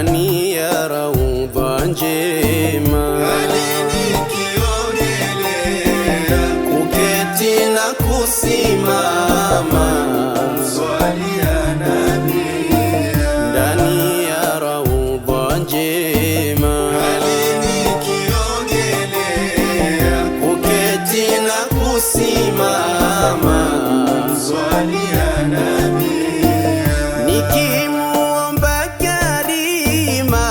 ndani ya raudha njema, kuketi na kusimama, ndani ya raudha njema, kuketi na kusimama, nikimuomba Karima,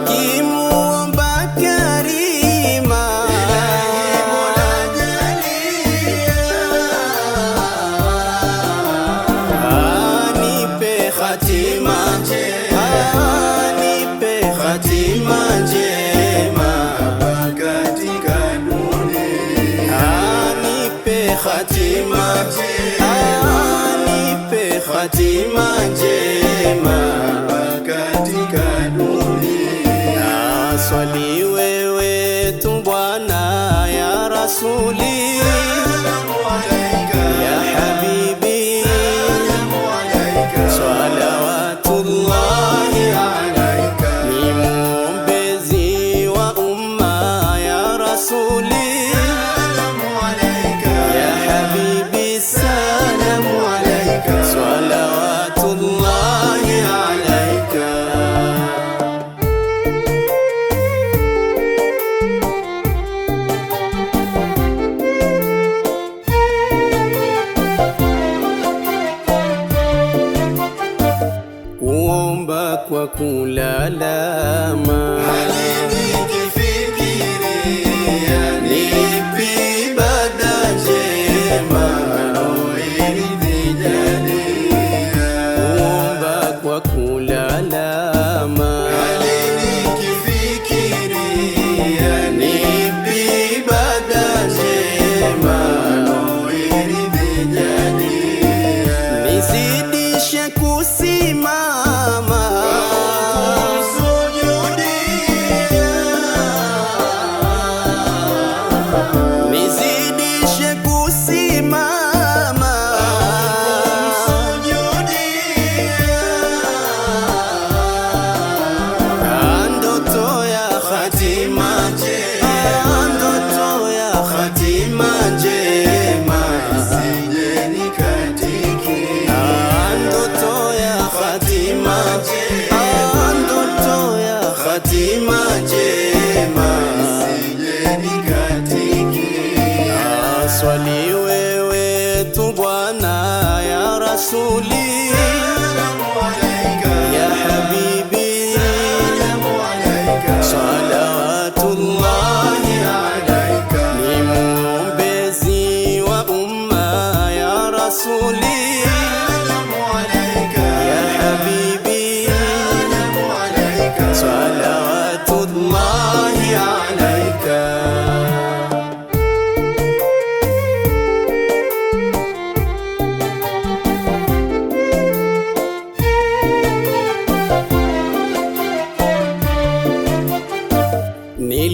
nikimuomba Karima, anipe hatima, anipe hatima njema katika dunia, anipe hatima, anipe hatima njema katika dunia. Swali wewe tu Bwana ya Rasuli, ya Habibi, salawatullahi alaika, ni muombezi wa umma ya Rasuli, ya Habibi, salamu alaika, salawatullahi alaika. Kuomba kwa kulalama, nipi ibada njema, kuomba kwa kulalama, nipi ibada njema, nizidishe kusimama, nizidishe kusimama, ndoto ya hatima, ndoto ya hatima njema, ndoto ya hatima, ndoto ya hatima njema. Swali wewe tu Bwana ya Rasuli, ya Habibi, salawatullahi alaika, ni muombezi wa umma ya Rasuli, ya Habibi, salawatullahi alaika.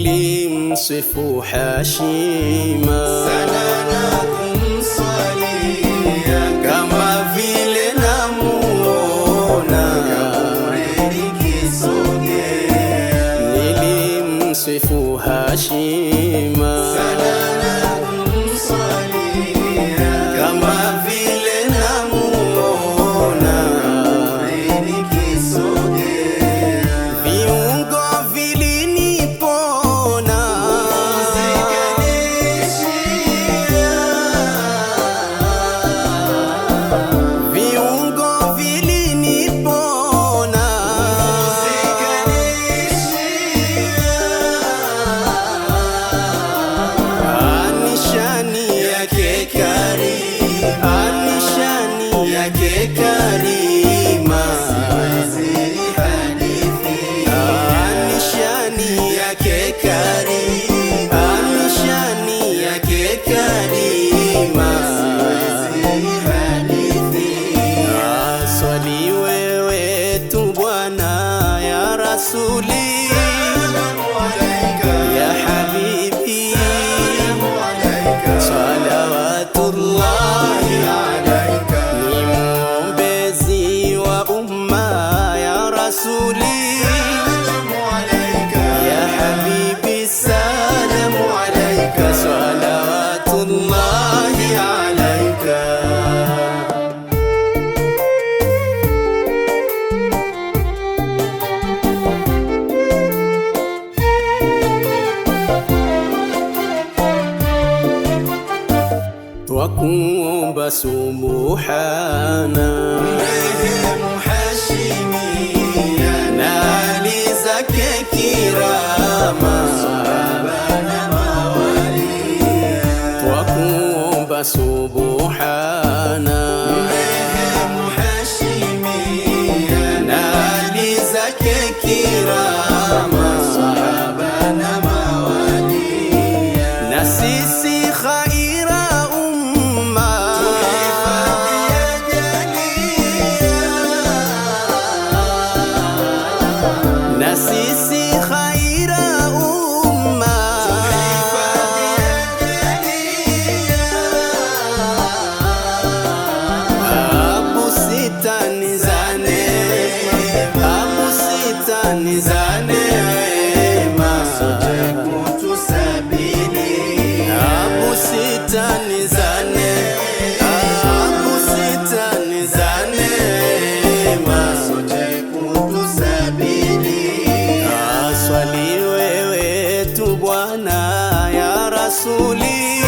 Nilimsifu Hashima, kama vile namuona, nilimsifu Hashima, kama vile namuona, viungo vilinipona, viungo vilinipona, anishani yake Karima, anishani yake Karima, anishani yake Karima, anishani yake Karima. Swali wewe tu Bwana ya Rasuli, ya Habibi, salawatullah twakuomba Subhana, Rehemu Hashimia na Ali zake kirama, na mawalia. twakuomba Subhana, Rehemu Hashimia na Ali zake kirama, na mawalia. na sisi khaira umma, na sisi khaira umma, Abu Sitani za neema, Abu Sitani za neema, Abu Sitani za neema, Abu Sitani za neema, aswali wewe tu Bwana ya Rasuli.